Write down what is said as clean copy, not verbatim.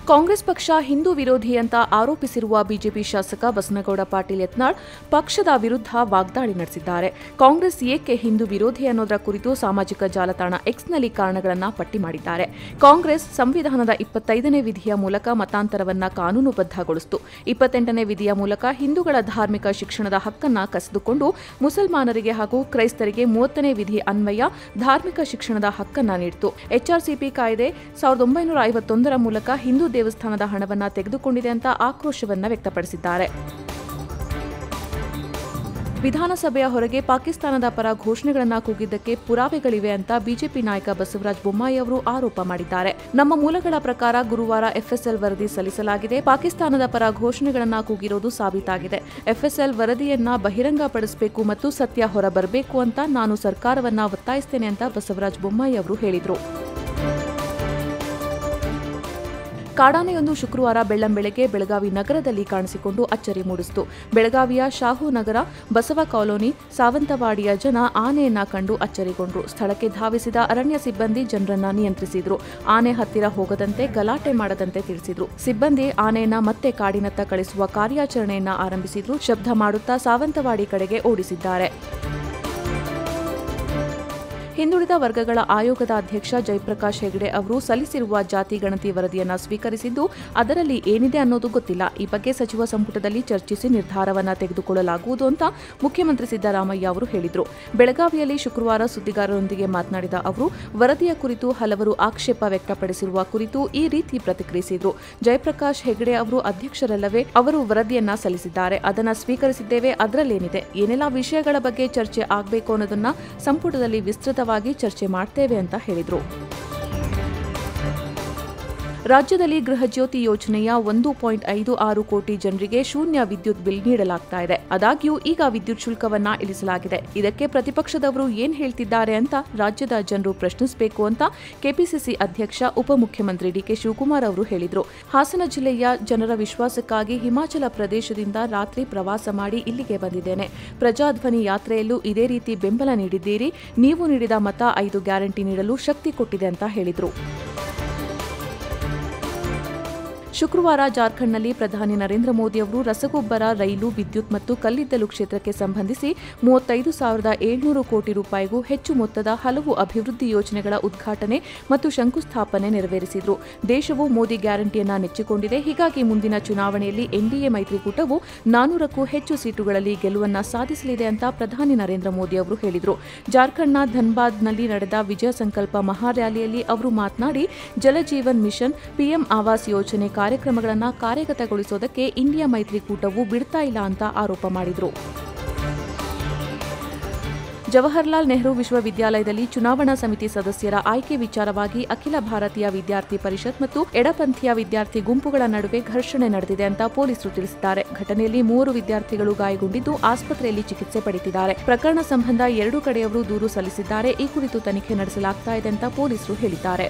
ಕಾಂಗ್ರೆಸ್ ಪಕ್ಷ ಹಿಂದೂ ವಿರೋಧಿ ಅಂತ ಆರೋಪಿಸಿರುವ ಬಿಜೆಪಿ ಶಾಸಕ ಬಸನಗೌಡ ಪಾಟೀಲ್ ಯತ್ನಾಳ್ ಪಕ್ಷದ ವಿರುದ್ಧ ವಾಗ್ದಾಳಿ ನಡೆಸಿದ್ದಾರೆ. ಕಾಂಗ್ರೆಸ್ ಏಕೆ ಹಿಂದೂ ವಿರೋಧಿ ಅನ್ನೋದರ ಕುರಿತು ಸಾಮಾಜಿಕ ಜಾಲತಾಣ ಎಕ್ಸ್ನಲ್ಲಿ ಕಾರಣಗಳನ್ನು ಪಟ್ಟಿ ಮಾಡಿದ್ದಾರೆ. ಕಾಂಗ್ರೆಸ್ ಸಂವಿಧಾನದ 25ನೇ ವಿಧಿಯ ಮೂಲಕ ಮತಾಂತರವನ್ನ ಕಾನೂನುಬದ್ಧಗೊಳಿಸಿತು. 28ನೇ ವಿಧಿಯ ಮೂಲಕ ಹಿಂದೂಗಳ ಧಾರ್ಮಿಕ ಶಿಕ್ಷಣದ ಹಕ್ಕನ್ನು ಕಸಿದುಕೊಂಡು ಮುಸಲ್ಮಾನರಿಗೆ ಹಾಗೂ ಕ್ರೈಸ್ತರಿಗೆ 30ನೇ ವಿಧಿ ಅನ್ವಯ ಧಾರ್ಮಿಕ ಶಿಕ್ಷಣದ ಹಕ್ಕನ್ನು ನೀಡಿತು. ಎಚ್ಆರ್ಸಿಪಿ ಕಾಯ್ದೆ 1951ರ ಮೂಲಕ ಹಿಂದೂ ದೇವಸ್ಥಾನದ ಹಣವನ್ನು ತೆಗೆದುಕೊಂಡಿದೆ ಅಂತ ಆಕ್ರೋಶವನ್ನು ವ್ಯಕ್ತಪಡಿಸಿದ್ದಾರೆ. ವಿಧಾನಸಭೆಯ ಹೊರಗೆ ಪಾಕಿಸ್ತಾನದ ಪರ ಘೋಷಣೆಗಳನ್ನು ಕೂಗಿದ್ದಕ್ಕೆ ಪುರಾವೆಗಳಿವೆ ಅಂತ ಬಿಜೆಪಿ ನಾಯಕ ಬಸವರಾಜ ಬೊಮ್ಮಾಯಿ ಅವರು ಆರೋಪ ಮಾಡಿದ್ದಾರೆ. ನಮ್ಮ ಮೂಲಗಳ ಪ್ರಕಾರ ಗುರುವಾರ ಎಫ್ಎಸ್ಎಲ್ ವರದಿ ಸಲ್ಲಿಸಲಾಗಿದೆ. ಪಾಕಿಸ್ತಾನದ ಪರ ಘೋಷಣೆಗಳನ್ನು ಕೂಗಿರೋದು ಸಾಬೀತಾಗಿದೆ. ಎಫ್ಎಸ್ಎಲ್ ವರದಿಯನ್ನ ಬಹಿರಂಗಪಡಿಸಬೇಕು ಮತ್ತು ಸತ್ಯ ಹೊರಬರಬೇಕು ಅಂತ ನಾನು ಸರ್ಕಾರವನ್ನ ಒತ್ತಾಯಿಸುತ್ತೇನೆ ಅಂತ ಬಸವರಾಜ ಬೊಮ್ಮಾಯಿ ಅವರು ಹೇಳಿದರು. ಕಾಡಾನೆಯೊಂದು ಶುಕ್ರವಾರ ಬೆಳ್ಳಂಬೆಳಗ್ಗೆ ಬೆಳಗಾವಿ ನಗರದಲ್ಲಿ ಕಾಣಿಸಿಕೊಂಡು ಅಚ್ಚರಿ ಮೂಡಿಸಿತು. ಬೆಳಗಾವಿಯ ಶಾಹು ನಗರ ಬಸವ ಕಾಲೋನಿ ಸಾವಂತವಾಡಿಯ ಜನ ಆನೆಯನ್ನ ಕಂಡು ಅಚ್ಚರಿಗೊಂಡರು. ಸ್ಥಳಕ್ಕೆ ಧಾವಿಸಿದ ಅರಣ್ಯ ಸಿಬ್ಬಂದಿ ಜನರನ್ನ ನಿಯಂತ್ರಿಸಿದ್ರು. ಆನೆ ಹತ್ತಿರ ಹೋಗದಂತೆ ಗಲಾಟೆ ಮಾಡದಂತೆ ತಿಳಿಸಿದ್ರು. ಸಿಬ್ಬಂದಿ ಆನೆಯನ್ನ ಮತ್ತೆ ಕಾಡಿನತ್ತ ಕಳಿಸುವ ಕಾರ್ಯಾಚರಣೆಯನ್ನ ಆರಂಭಿಸಿದ್ರು. ಶಬ್ದ ಮಾಡುತ್ತಾ ಸಾವಂತವಾಡಿ ಕಡೆಗೆ ಓಡಿಸಿದ್ದಾರೆ. ಹಿಂದುಳಿದ ವರ್ಗಗಳ ಆಯೋಗದ ಅಧ್ಯಕ್ಷ ಜಯಪ್ರಕಾಶ್ ಹೆಗಡೆ ಅವರು ಸಲ್ಲಿಸಿರುವ ಜಾತಿ ಗಣತಿ ವರದಿಯನ್ನು ಸ್ವೀಕರಿಸಿದ್ದು ಅದರಲ್ಲಿ ಏನಿದೆ ಅನ್ನೋದು ಗೊತ್ತಿಲ್ಲ. ಈ ಬಗ್ಗೆ ಸಚಿವ ಸಂಪುಟದಲ್ಲಿ ಚರ್ಚಿಸಿ ನಿರ್ಧಾರವನ್ನು ತೆಗೆದುಕೊಳ್ಳಲಾಗುವುದು ಅಂತ ಮುಖ್ಯಮಂತ್ರಿ ಸಿದ್ದರಾಮಯ್ಯ ಅವರು ಹೇಳಿದರು. ಬೆಳಗಾವಿಯಲ್ಲಿ ಶುಕ್ರವಾರ ಸುದ್ದಿಗಾರರೊಂದಿಗೆ ಮಾತನಾಡಿದ ಅವರು ವರದಿಯ ಕುರಿತು ಹಲವರು ಆಕ್ಷೇಪ ವ್ಯಕ್ತಪಡಿಸಿರುವ ಕುರಿತು ಈ ರೀತಿ ಪ್ರತಿಕ್ರಿಯಿಸಿದರು. ಜಯಪ್ರಕಾಶ್ ಹೆಗಡೆ ಅವರು ಅಧ್ಯಕ್ಷರಲ್ಲವೇ, ಅವರು ವರದಿಯನ್ನ ಸಲ್ಲಿಸಿದ್ದಾರೆ, ಅದನ್ನು ಸ್ವೀಕರಿಸಿದ್ದೇವೆ, ಅದರಲ್ಲೇನಿದೆ, ಏನೆಲ್ಲ ವಿಷಯಗಳ ಬಗ್ಗೆ ಚರ್ಚೆ ಆಗಬೇಕು ಅನ್ನೋದನ್ನ ಸಂಪುಟದಲ್ಲಿ ವಿಸ್ತೃತ ಚರ್ಚೆ ಮಾಡ್ತೇವೆ ಅಂತ ಹೇಳಿದರು. ರಾಜ್ಯದಲ್ಲಿ ಗೃಹ ಜ್ಯೋತಿ ಯೋಜನೆಯ 1.56 ಕೋಟಿ ಜನರಿಗೆ ಶೂನ್ಯ ವಿದ್ಯುತ್ ಬಿಲ್ ನೀಡಲಾಗ್ತಾ ಇದೆ. ಆದಾಗ್ಯೂ ಈಗ ವಿದ್ಯುತ್ ಶುಲ್ಕವನ್ನ ಇಳಿಸಲಾಗಿದೆ. ಇದಕ್ಕೆ ಪ್ರತಿಪಕ್ಷದವರು ಏನ್ ಹೇಳ್ತಿದ್ದಾರೆ ಅಂತ ರಾಜ್ಯದ ಜನರು ಪ್ರಶ್ನಿಸಬೇಕು ಅಂತ ಕೆಪಿಸಿಸಿ ಅಧ್ಯಕ್ಷ ಉಪಮುಖ್ಯಮಂತ್ರಿ ಡಿಕೆ ಶಿವಕುಮಾರ್ ಅವರು ಹೇಳಿದರು. ಹಾಸನ ಜಿಲ್ಲೆಯ ಜನರ ವಿಶ್ವಾಸಕ್ಕಾಗಿ ಹಿಮಾಚಲ ಪ್ರದೇಶದಿಂದ ರಾತ್ರಿ ಪ್ರವಾಸ ಮಾಡಿ ಇಲ್ಲಿಗೆ ಬಂದಿದ್ದೇನೆ. ಪ್ರಜಾಧ್ವನಿ ಯಾತ್ರೆಯಲ್ಲೂ ಇದೇ ರೀತಿ ಬೆಂಬಲ ನೀಡಿದ್ದೀರಿ. ನೀವು ನೀಡಿದ ಮತ 5 ಗ್ಯಾರಂಟಿ ನೀಡಲು ಶಕ್ತಿ ಕೊಟ್ಟಿದೆ ಅಂತ ಹೇಳಿದರು. ಶುಕ್ರವಾರ ಜಾರ್ಖಂಡ್ನಲ್ಲಿ ಪ್ರಧಾನಿ ನರೇಂದ್ರ ಮೋದಿ ಅವರು ರಸಗೊಬ್ಬರ, ರೈಲು, ವಿದ್ಯುತ್ ಮತ್ತು ಕಲ್ಲಿದ್ದಲು ಕ್ಷೇತ್ರಕ್ಕೆ ಸಂಬಂಧಿಸಿ 35,700 ಕೋಟಿ ರೂಪಾಯಿಗೂ ಹೆಚ್ಚು ಮೊತ್ತದ ಹಲವು ಅಭಿವೃದ್ಧಿ ಯೋಜನೆಗಳ ಉದ್ಘಾಟನೆ ಮತ್ತು ಶಂಕುಸ್ಥಾಪನೆ ನೆರವೇರಿಸಿದರು. ದೇಶವು ಮೋದಿ ಗ್ಯಾರಂಟಿಯನ್ನ ನೆಚ್ಚಿಕೊಂಡಿದೆ. ಹೀಗಾಗಿ ಮುಂದಿನ ಚುನಾವಣೆಯಲ್ಲಿ ಎನ್ಡಿಎ ಮೈತ್ರಿಕೂಟವು 400ಕ್ಕೂ ಹೆಚ್ಚು ಸೀಟುಗಳಲ್ಲಿ ಗೆಲುವನ್ನ ಸಾಧಿಸಲಿದೆ ಅಂತ ಪ್ರಧಾನಿ ನರೇಂದ್ರ ಮೋದಿ ಅವರು ಹೇಳಿದರು. ಜಾರ್ಖಂಡ್ನ ಧನ್ಬಾದ್ನಲ್ಲಿ ನಡೆದ ವಿಜಯ ಸಂಕಲ್ಪ ಮಹಾರ್ಯಾಲಿಯಲ್ಲಿ ಅವರು ಮಾತನಾಡಿ ಜಲಜೀವನ್ ಮಿಷನ್, ಪಿಎಂ ಆವಾಸ್ ಯೋಜನೆ ಕಾರ್ಯಕ್ರಮಗಳನ್ನು ಕಾರ್ಯಗತಗೊಳಿಸೋದಕ್ಕೆ ಇಂಡಿಯಾ ಮೈತ್ರಿಕೂಟವು ಬಿಡ್ತಾ ಇಲ್ಲ ಅಂತ ಆರೋಪ ಮಾಡಿದರು. ಜವಾಹರಲಾಲ್ ನೆಹರು ವಿಶ್ವವಿದ್ಯಾಲಯದಲ್ಲಿ ಚುನಾವಣಾ ಸಮಿತಿ ಸದಸ್ಯರ ಆಯ್ಕೆ ವಿಚಾರವಾಗಿ ಅಖಿಲ ಭಾರತೀಯ ವಿದ್ಯಾರ್ಥಿ ಪರಿಷತ್ ಮತ್ತು ಎಡಪಂಥೀಯ ವಿದ್ಯಾರ್ಥಿ ಗುಂಪುಗಳ ನಡುವೆ ಘರ್ಷಣೆ ನಡೆದಿದೆ ಅಂತ ಪೊಲೀಸರು ತಿಳಿಸಿದ್ದಾರೆ. ಘಟನೆಯಲ್ಲಿ 3 ವಿದ್ಯಾರ್ಥಿಗಳು ಗಾಯಗೊಂಡಿದ್ದು ಆಸ್ಪತ್ರೆಯಲ್ಲಿ ಚಿಕಿತ್ಸೆ ಪಡೆದಿದ್ದಾರೆ. ಪ್ರಕರಣ ಸಂಬಂಧ 2 ಕಡೆಯವರು ದೂರು ಸಲ್ಲಿಸಿದ್ದಾರೆ. ಈ ಕುರಿತು ತನಿಖೆ ನಡೆಸಲಾಗ್ತಾ ಇದೆ ಅಂತ ಪೊಲೀಸರು ಹೇಳಿದ್ದಾರೆ.